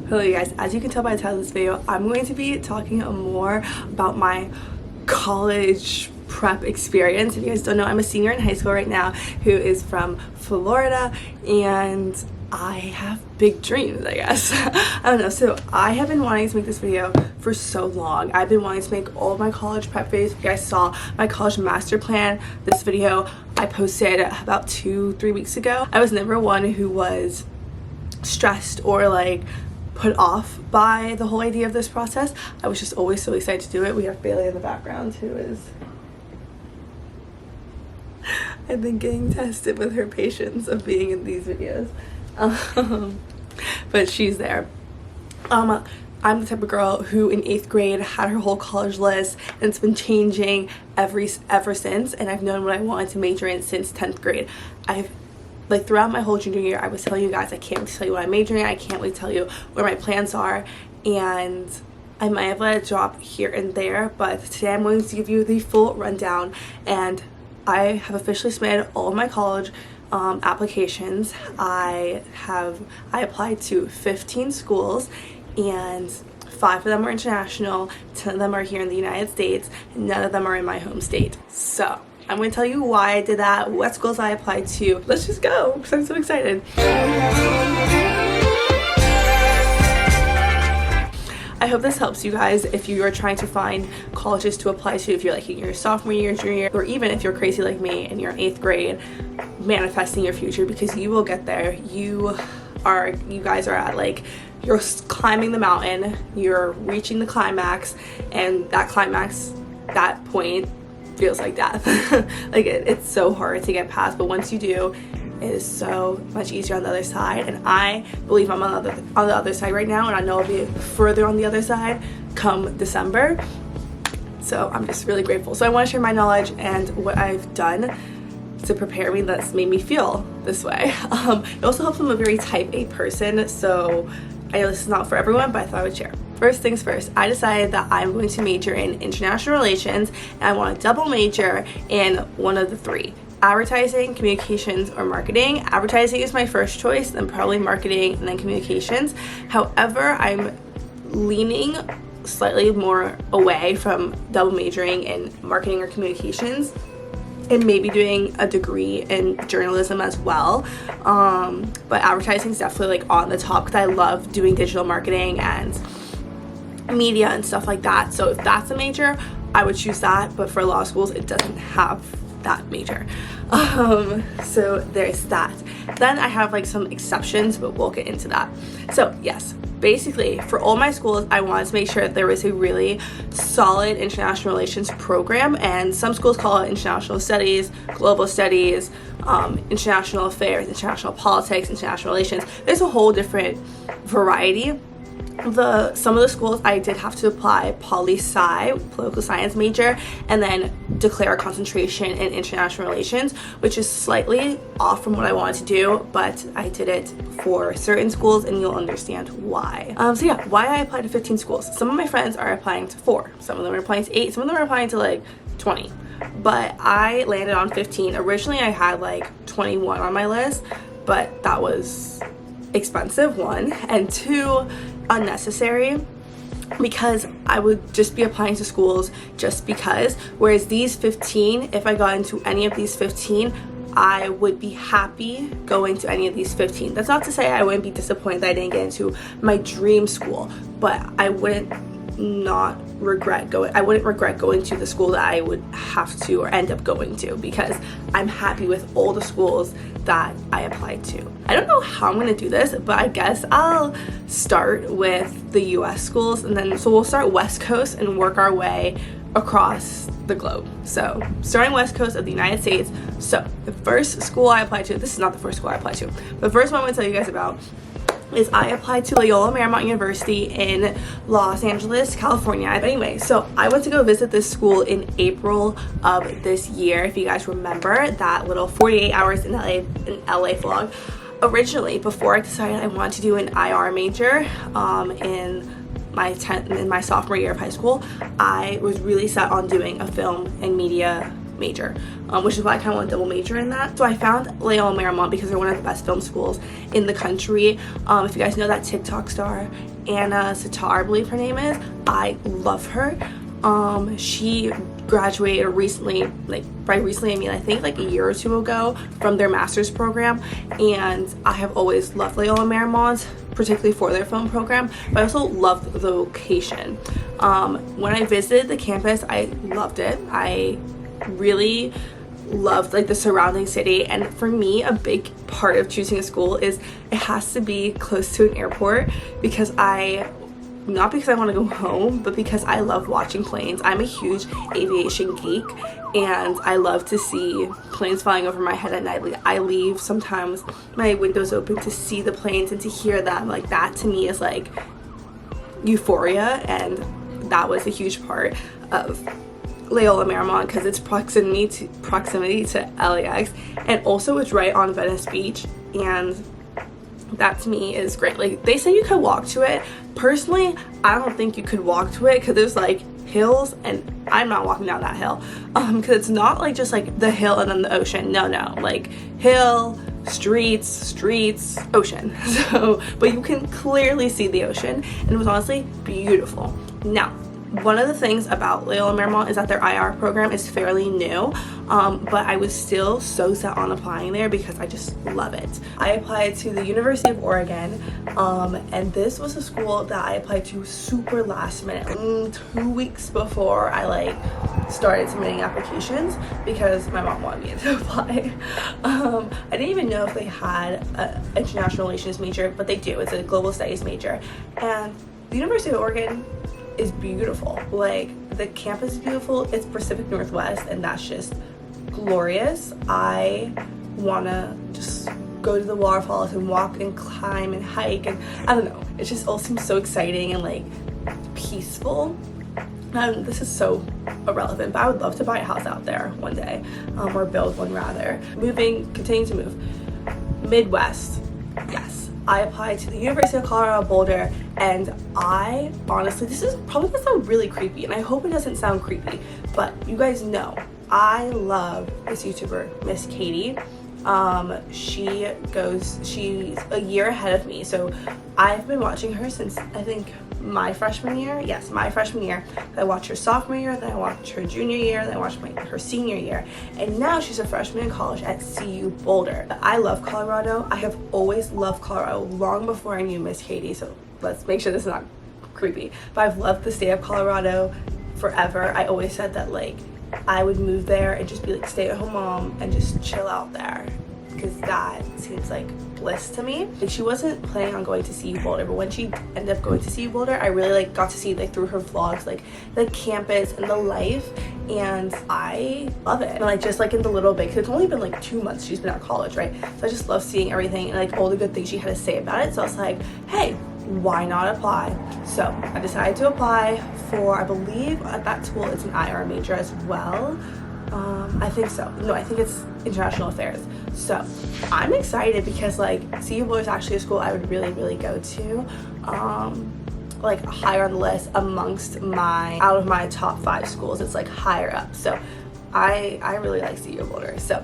Hello you guys, as you can tell by the title of this video, I'm going to be talking more about my college prep experience. If you guys don't know, I'm a senior in high school right now who is from Florida, and I have big dreams, I guess. I don't know, so I have been wanting to make this video for so long. I've been wanting to make all of my college prep videos. If you guys saw my college master plan, this video I posted about 2-3 weeks ago. I was never one who was stressed or like put off by the whole idea of this process. I was just always so excited to do it. We have Bailey in the background who is, I've been getting tested with her patience of being in these videos. But she's there. I'm the type of girl who in 8th grade had her whole college list, and it's been changing ever since, and I've known what I wanted to major in since 10th grade. Like throughout my whole junior year, I was telling you guys I can't wait to tell you what I'm majoring in. I can't wait to tell you where my plans are, and I might have let it drop here and there, but today I'm going to give you the full rundown. And I have officially submitted all of my college applications. I applied to 15 schools, and 5 of them are international, 10 of them are here in the United States, and none of them are in my home state. So I'm going to tell you why I did that, what schools I applied to. Let's just go, because I'm so excited. I hope this helps you guys if you are trying to find colleges to apply to, if you're like in your sophomore year, junior year, or even if you're crazy like me and you're in 8th grade, manifesting your future, because you will get there. You guys are at like, you're climbing the mountain, you're reaching the climax, and that climax, that point, feels like death. Like it's so hard to get past, but once you do, it is so much easier on the other side. And I believe I'm on the other side right now, and I know I'll be further on the other side come December. So I'm just really grateful. So I want to share my knowledge and what I've done to prepare me that's made me feel this way. It also helps. I'm a very type A person, so I know this is not for everyone, but I thought I would share. First things first, I decided that I'm going to major in international relations, and I want to double major in one of the 3. Advertising, communications, or marketing. Advertising is my first choice, then probably marketing, and then communications. However, I'm leaning slightly more away from double majoring in marketing or communications, and maybe doing a degree in journalism as well. But advertising is definitely like on the top, because I love doing digital marketing and media and stuff like that. So if that's a major, I would choose that, but for a lot of schools it doesn't have that major. So there's that. Then I have like some exceptions, but we'll get into that. So yes, basically for all my schools, I wanted to make sure that there was a really solid international relations program, and some schools call it international studies, global studies, international affairs, international politics, international relations. There's a whole different variety. Some of the schools I did have to apply poli-sci, political science major, and then declare a concentration in international relations, which is slightly off from what I wanted to do, but I did it for certain schools, and you'll understand why. So yeah, why I applied to 15 schools. Some of my friends are applying to 4, some of them are applying to 8, some of them are applying to like 20, but I landed on 15. Originally I had like 21 on my list, but that was expensive, 1, and 2, unnecessary, because I would just be applying to schools just because, whereas these 15, if I got into any of these 15, I would be happy going to any of these 15. That's not to say I wouldn't be disappointed that I didn't get into my dream school, but I wouldn't regret going to the school that I would have to or end up going to, because I'm happy with all the schools that I applied to. I don't know how I'm going to do this, but I guess I'll start with the US schools, and then so we'll start West Coast and work our way across the globe. So starting West Coast of the United States. So the first school I applied to, this is not the first school I applied to, the first one I'm going to tell you guys about is I applied to Loyola Marymount University in Los Angeles, California. Anyway, so I went to go visit this school in April of this year. If you guys remember that little 48 hours in LA vlog. Originally, before I decided I wanted to do an IR major in my sophomore year of high school, I was really set on doing a film and media major, which is why I kind of want to double major in that. So I found Loyola Marymount because they're one of the best film schools in the country. If you guys know that TikTok star Anna Sitar, I believe her name is, I love her. She graduated recently, like by recently I mean I think like a year or two ago, from their master's program, and I have always loved Loyola Marymount, particularly for their film program, but I also loved the location. When I visited the campus, I loved it. I really loved like the surrounding city, and for me a big part of choosing a school is it has to be close to an airport, because not because I want to go home, but because I love watching planes. I'm a huge aviation geek, and I love to see planes flying over my head at night. Like, I leave sometimes my windows open to see the planes and to hear them. Like, that to me is like euphoria, and that was a huge part of Loyola Marymount because it's proximity to LAX, and also it's right on Venice Beach, and that to me is great. Like, they say you could walk to it. Personally, I don't think you could walk to it because there's like hills, and I'm not walking down that hill, because it's not like just like the hill and then the ocean. No, like hill, streets, ocean. So, but you can clearly see the ocean, and it was honestly beautiful. Now, one of the things about Loyola Marymount is that their IR program is fairly new, but I was still so set on applying there because I just love it. I applied to the University of Oregon, and this was a school that I applied to super last minute, 2 weeks before I like started submitting applications, because my mom wanted me to apply. I didn't even know if they had an international relations major, but they do. It's a global studies major, and the University of Oregon is beautiful. Like, the campus is beautiful. It's Pacific Northwest, and that's just glorious. I wanna just go to the waterfalls and walk and climb and hike, and I don't know, it just all seems so exciting and like peaceful. This is so irrelevant, but I would love to buy a house out there one day, or build one rather. Continuing to move Midwest. Yes, I applied to the University of Colorado Boulder, and I honestly, this is probably gonna sound really creepy, and I hope it doesn't sound creepy, but you guys know I love this YouTuber, Miss Katie. She's a year ahead of me, so I've been watching her since I think my freshman year. Yes, my freshman year. I watched her sophomore year, then I watched her junior year, then I watched her senior year, and now she's a freshman in college at CU Boulder. I love Colorado. I have always loved Colorado long before I knew Miss Katie, so let's make sure this is not creepy, but I've loved the state of Colorado forever. I always said that like I would move there and just be like stay-at-home mom and just chill out there, because that seems like bliss to me. Like, she wasn't planning on going to CU Boulder, but when she ended up going to CU Boulder, I really like got to see like through her vlogs like the campus and the life, and I love it. And like just like in the little bit, because it's only been like 2 months she's been at college, right? So I just love seeing everything and like all the good things she had to say about it. So I was like, hey, why not apply? So I decided to apply for, I believe at that school it's an IR major as well. I think so. No, I think it's international affairs. So I'm excited because like CU Boulder is actually a school I would really go to, like higher on the list amongst out of my top 5 schools. It's like higher up, so I really like CU Boulder. So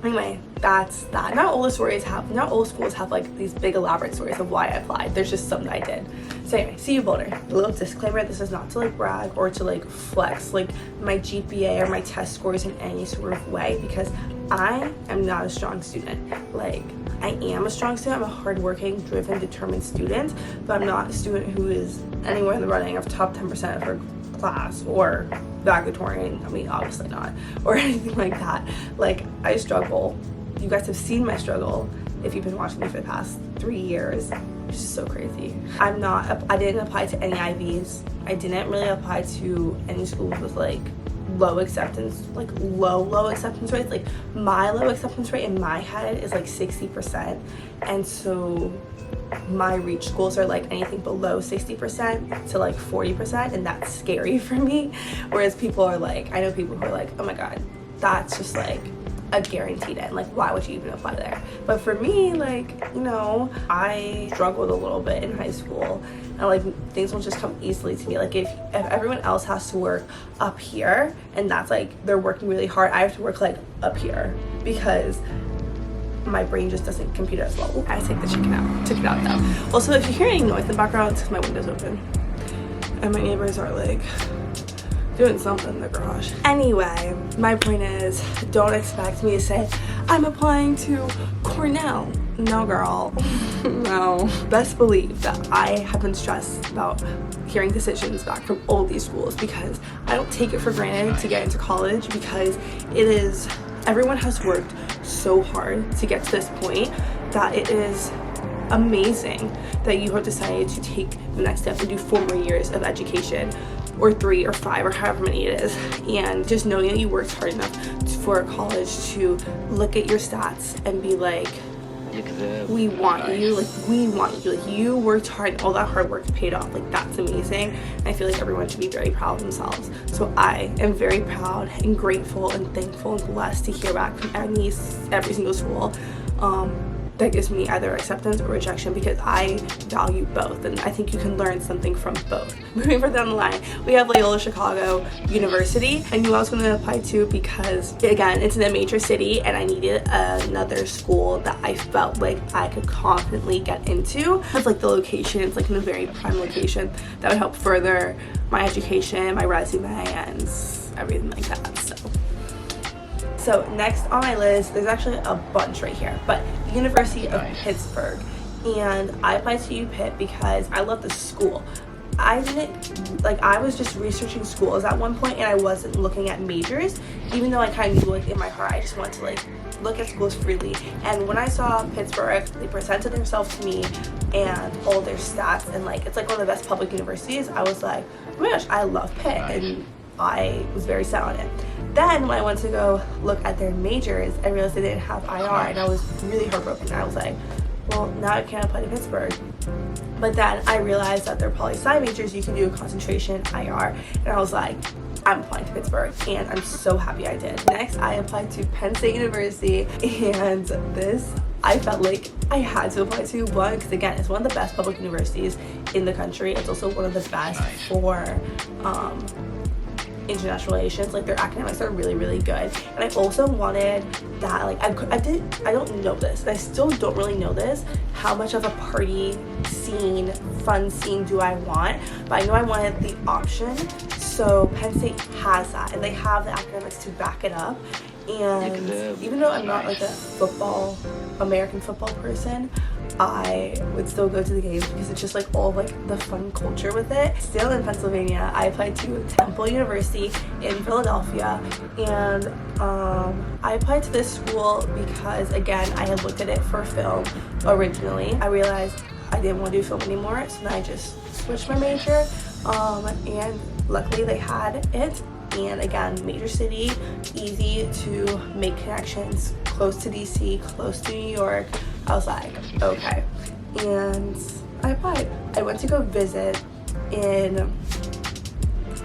anyway, that's that. Not all schools have like these big elaborate stories of why I applied. There's just some that I did. So anyway, CU Boulder. A little disclaimer, this is not to like brag or to like flex like my GPA or my test scores in any sort of way, because I am not a strong student. Like, I am a strong student. I'm a hardworking, driven, determined student, but I'm not a student who is anywhere in the running of top 10% of her class or valedictorian. I mean, obviously not, or anything like that. Like, I struggle. You guys have seen my struggle if you've been watching me for the past 3 years. It's just so crazy. I didn't apply to any IVs. I didn't really apply to any schools with like low acceptance rates. Like, my low acceptance rate in my head is like 60%, and so my reach schools are like anything below 60% to like 40%, and that's scary for me. Whereas people are like, I know people who are like, oh my god, that's just like a guaranteed in. Like, why would you even apply there? But for me, like, you know, I struggled a little bit in high school, and like things will just come easily to me. Like if everyone else has to work up here and that's like they're working really hard, I have to work like up here because my brain just doesn't compute as well. I take the chicken out. Took it out though. Also, if you hear any noise in the background, it's 'cause my window's open and my neighbors are like doing something in the garage. Anyway, my point is, don't expect me to say I'm applying to Cornell. No, girl. No. Best believe that I have been stressed about hearing decisions back from all these schools because I don't take it for granted to get into college, because it is, everyone has worked so hard to get to this point that it is amazing that you have decided to take the next step and do 4 more years of education, or 3 or 5 or however many it is. And just knowing that you worked hard enough for college to look at your stats and be like, we want you, like we want you, like you worked hard and all that hard work paid off. Like, that's amazing. And I feel like everyone should be very proud of themselves. So I am very proud and grateful and thankful and blessed to hear back from every single school that gives me either acceptance or rejection, because I value both and I think you can learn something from both. Moving further down the line, we have Loyola Chicago University. I knew I was going to apply to because, again, it's in a major city and I needed another school that I felt like I could confidently get into. It's like the location, it's like in a very prime location that would help further my education, my resume, and everything like that. So next on my list, there's actually a bunch right here, but the University of Pittsburgh. And I applied to UPitt because I love the school. I was just researching schools at one point and I wasn't looking at majors, even though I kind of knew, like, in my heart, I just wanted to like look at schools freely. And when I saw Pittsburgh, they presented themselves to me and all their stats, and like, it's like one of the best public universities. I was like, oh my gosh, I love Pitt, and I was very set on it. Then when I went to go look at their majors, I realized they didn't have IR, and I was really heartbroken. I was like, well, now I can't apply to Pittsburgh. But then I realized that their poli-sci majors, you can do a concentration IR, and I was like, I'm applying to Pittsburgh, and I'm so happy I did. Next, I applied to Penn State University, and this I felt like I had to apply to. One, because again, it's one of the best public universities in the country. It's also one of the best for international relations. Like, their academics are really, really good. And I also wanted that, like, I don't know this, and I still don't really know this, how much of a party scene, fun scene do I want, but I know I wanted the option. So Penn State has that, and they have the academics to back it up. And even though I'm not like a American football person, I would still go to the games because it's just like all like the fun culture with it. Still in Pennsylvania, I applied to Temple University in Philadelphia, and I applied to this school because, again, I had looked at it for film originally. I realized I didn't want to do film anymore, so then I just switched my major, and luckily they had it. And again, major city, easy to make connections, close to DC, close to New York. I was like, okay. And I applied. I went to go visit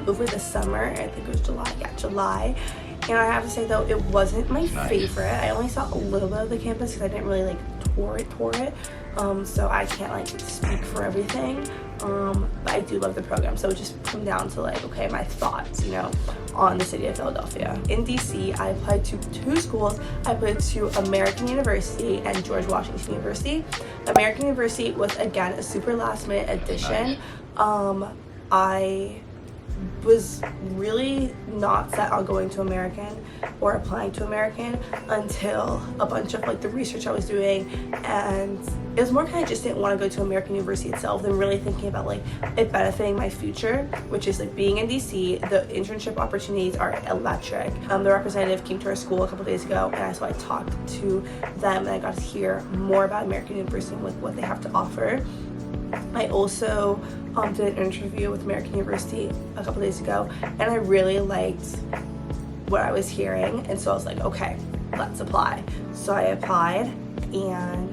over the summer. I think it was July. Yeah, July. And I have to say, though, it wasn't my favorite. I only saw a little bit of the campus because I didn't really like tour it. So I can't like speak for everything. But I do love the program. So it just come down to like, okay, my thoughts, on the city of Philadelphia. In DC, I applied to 2 schools. I applied to American University and George Washington University. American University was, again, a super last minute addition. I was really not set on going to American or applying to American until a bunch of like the research I was doing, and it was more kind of just didn't want to go to American University itself than really thinking about like it benefiting my future, which is like being in DC. The internship opportunities are electric. The representative came to our school a couple days ago, and so I talked to them and I got to hear more about American University and like what they have to offer. I also did an interview with American University a couple days ago, and I really liked what I was hearing, and so I was like, okay, let's apply. So I applied, and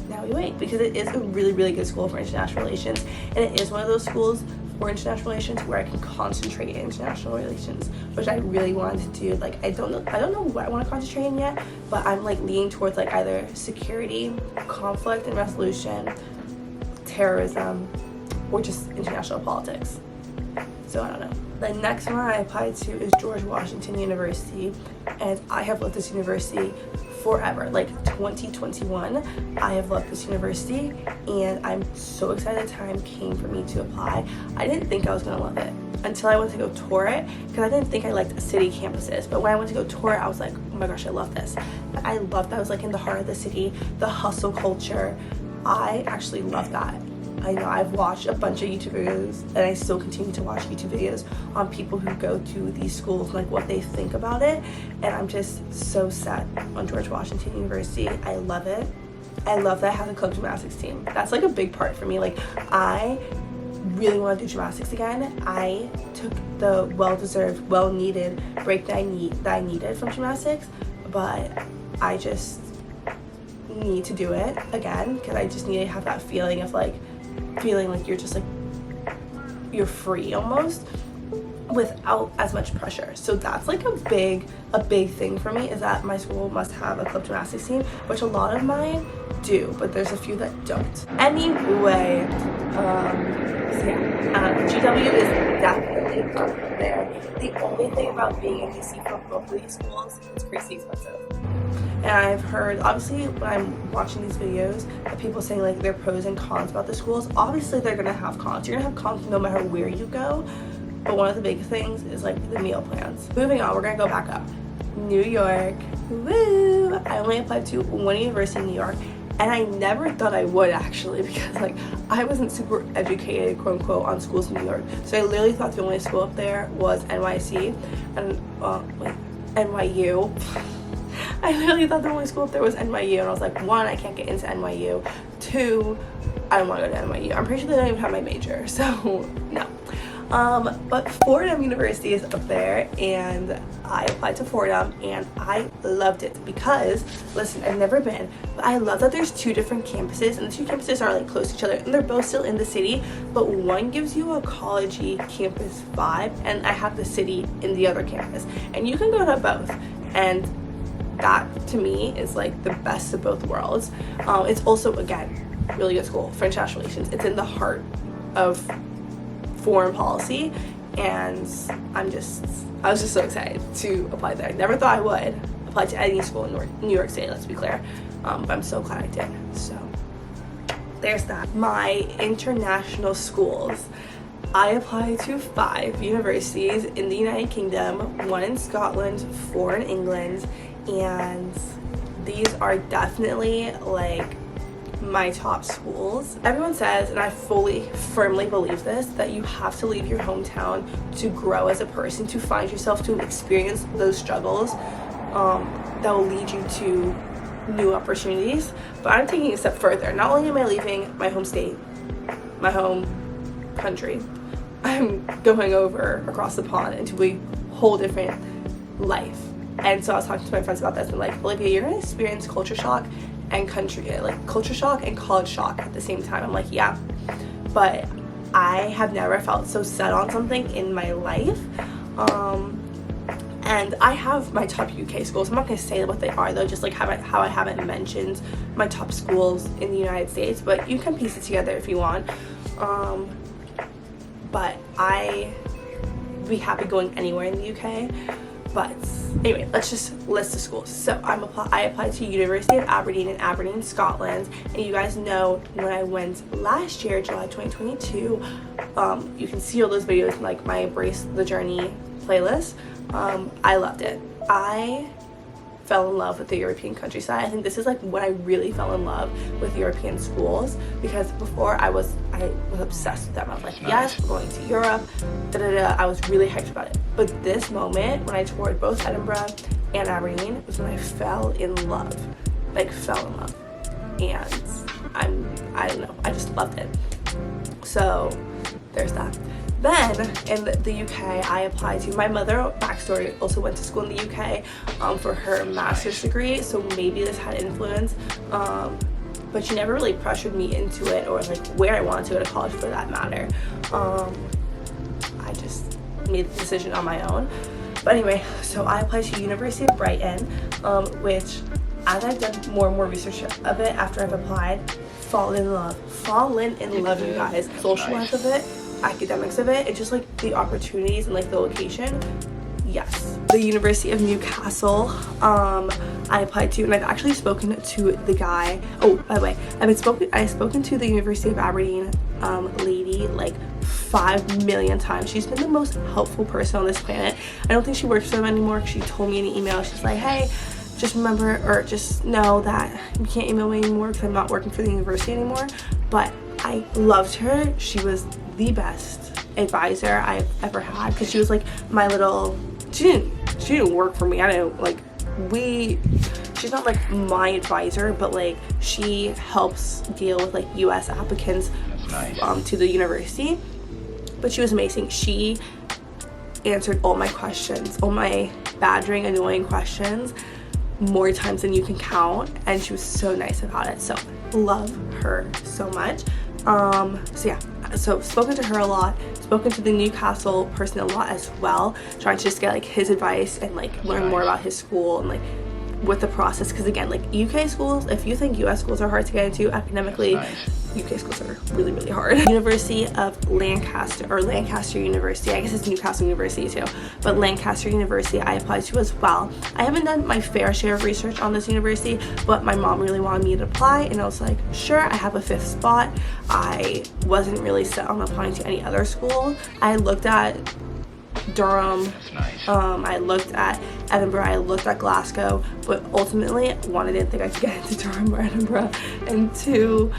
now we wait, because it is a really, really good school for international relations, and it is one of those schools or international relations where I can concentrate in international relations, which I really wanted to do. Like I don't know what I want to concentrate in yet, but I'm like leaning towards like either security, conflict and resolution, terrorism, or just international politics. So I don't know. The next one I applied to is George Washington University, and I have loved this university forever. Like 2021, I have loved this university, and I'm so excited the time came for me to apply. I didn't think I was gonna love it until I went to go tour it, because I didn't think I liked city campuses, but when I went to go tour it, I was like, oh my gosh, I love this. I loved that I was like in the heart of the city, the hustle culture. I actually love that. I know I've watched a bunch of YouTube videos, and I still continue to watch YouTube videos on people who go to these schools, like what they think about it, and I'm just so set on George Washington University. I love it. I love that I have a club gymnastics team. That's like a big part for me. Like I really want to do gymnastics again. I took the well-deserved, well-needed break that I needed from gymnastics, but I just need to do it again, because I just need to have that feeling of like feeling like you're just like you're free almost without as much pressure. So that's like a big thing for me, is that my school must have a club gymnastics team, which a lot of mine do, but there's a few that don't. Anyway, GW is definitely up there. The only thing about being in DC for both of these schools, it's crazy expensive. And I've heard, obviously, when I'm watching these videos, of people saying like their pros and cons about the schools. Obviously, they're gonna have cons. You're gonna have cons no matter where you go. But one of the big things is like the meal plans. Moving on, we're gonna go back up. New York, woo! I only applied to one university in New York, and I never thought I would actually, because like I wasn't super educated, quote unquote, on schools in New York. So I literally thought the only school up there was NYC and NYU. I literally thought the only school up there was NYU, and I was like, one, I can't get into NYU. Two, I don't want to go to NYU. I'm pretty sure they don't even have my major, so no. But Fordham University is up there, and I applied to Fordham, and I loved it because, listen, I've never been, but I love that there's two different campuses, and the two campuses are like close to each other, and they're both still in the city, but one gives you a college-y campus vibe, and I have the city in the other campus, and you can go to both, and that to me is like the best of both worlds. It's also, again, really good school for international relations. It's in the heart of foreign policy, and I was just so excited to apply there. I never thought I would apply to any school in New York City, let's be clear, but I'm so glad I did. So there's that. My international schools, I applied to 5 universities in the United Kingdom, 1 in Scotland, 4 in England, and these are definitely like my top schools. Everyone says, and I firmly believe this, that you have to leave your hometown to grow as a person, to find yourself, to experience those struggles that will lead you to new opportunities. But I'm taking it a step further. Not only am I leaving my home state, my home country, I'm going over across the pond into a whole different life. And so I was talking to my friends about this, and like, Olivia, you're gonna experience culture shock and culture shock and college shock at the same time. I'm like, yeah, but I have never felt so set on something in my life. And I have my top UK schools. I'm not gonna say what they are though, just like how I haven't mentioned my top schools in the United States, but you can piece it together if you want. But I would be happy going anywhere in the UK. But anyway, let's just list the schools. So I applied to University of Aberdeen in Aberdeen, Scotland. And you guys know when I went last year, July 2022, you can see all those videos in like my Embrace the Journey playlist. I loved it. I fell in love with the European countryside. I think this is like when I really fell in love with European schools, because before I was obsessed with them. I was like, yes, we're going to Europe, I was really hyped about it. But this moment when I toured both Edinburgh and Aberdeen was when I fell in love, and I don't know, I just loved it. So there's that. Then in the UK, I applied to, my mother, backstory, also went to school in the UK for her master's degree, so maybe this had influence, but she never really pressured me into it, or like where I wanted to go to college for that matter. I just made the decision on my own. But anyway, so I applied to University of Brighton, which as I've done more and more research of it after I've applied, fallen in love, you guys. Social life of it, academics of it, and just like the opportunities and like the location. Yes. The University of Newcastle, I applied to, and I've actually spoken to the guy. Oh, by the way, I've spoken to the University of Aberdeen lady like 5 million times. She's been the most helpful person on this planet. I don't think she works for them anymore. She told me in an email, she's like, hey, just remember, or just know that you can't email me anymore because I'm not working for the university anymore. But I loved her. She was the best advisor I've ever had, because she was like my little, she didn't work for me. I don't like, she's not like my advisor, but like she helps deal with like US applicants to the university. But she was amazing. She answered all my questions, all my badgering, annoying questions, more times than you can count, and she was so nice about it. So love her so much. So yeah, so spoken to her a lot, spoken to the Newcastle person a lot as well, trying to just get like his advice and like learn more about his school and like with the process, because again, like UK schools, if you think US schools are hard to get into academically, UK schools are really, really hard. University of Lancaster, or Lancaster University, I guess it's Newcastle University too, but Lancaster University I applied to as well. I haven't done my fair share of research on this university, but my mom really wanted me to apply, and I was like, sure. I have a 5th spot. I wasn't really set on applying to any other school. I looked at Durham, I looked at Edinburgh, I looked at Glasgow, but ultimately, one, I didn't think I could get into Durham or Edinburgh, and 2,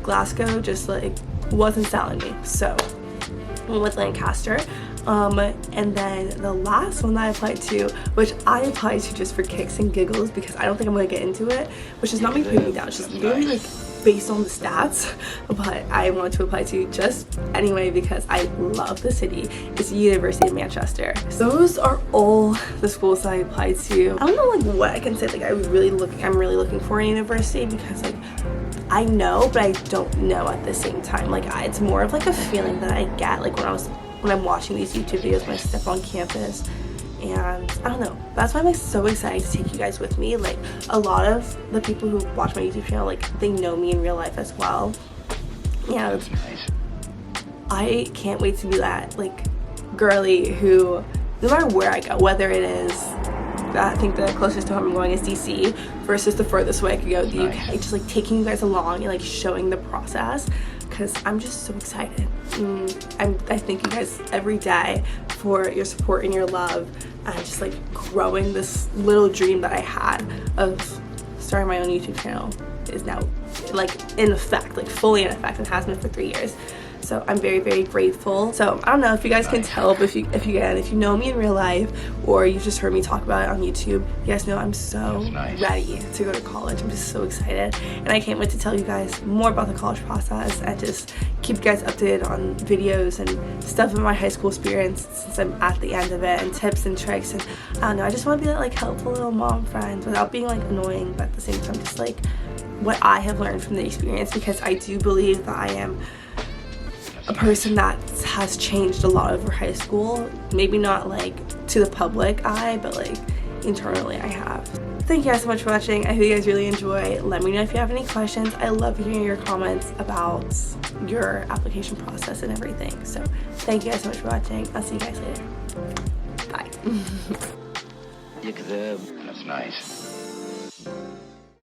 Glasgow just like wasn't selling me. So I went with Lancaster. And then the last one that I applied to, which I applied to just for kicks and giggles because I don't think I'm gonna get into it, which is not me putting me down, it's just literally like based on the stats, but I wanted to apply to just anyway because I love the city. It's the University of Manchester. So those are all the schools that I applied to. I don't know like what I can say, like I'm really looking for a university, because like I know, but I don't know at the same time. Like it's more of like a feeling that I get like when I'm watching these YouTube videos when I step on campus. And I don't know, that's why I'm like so excited to take you guys with me. Like a lot of the people who watch my YouTube channel, like they know me in real life as well, and I can't wait to be that like girly who, no matter where I go, whether it is, I think the closest to home I'm going is DC versus the furthest way I could go, the UK, just like taking you guys along and like showing the process, because I'm just so excited. I thank you guys every day for your support and your love, and just like growing this little dream that I had of starting my own YouTube channel is now like in effect, like fully in effect, and has been for 3 years. So I'm very, very grateful. So I don't know if you guys can tell, but if you know me in real life, or you just heard me talk about it on YouTube, you guys know I'm so ready to go to college. I'm just so excited, and I can't wait to tell you guys more about the college process and just keep you guys updated on videos and stuff in my high school experience, since I'm at the end of it, and tips and tricks. And I don't know, I just want to be that like helpful little mom friend without being like annoying, but at the same time just like what I have learned from the experience, because I do believe that I am a person that has changed a lot over high school. Maybe not like to the public eye, but like internally I have. Thank you guys so much for watching. I hope you guys really enjoy. Let me know if you have any questions. I love hearing your comments about your application process and everything. So thank you guys so much for watching. I'll see you guys later. Bye. That's nice.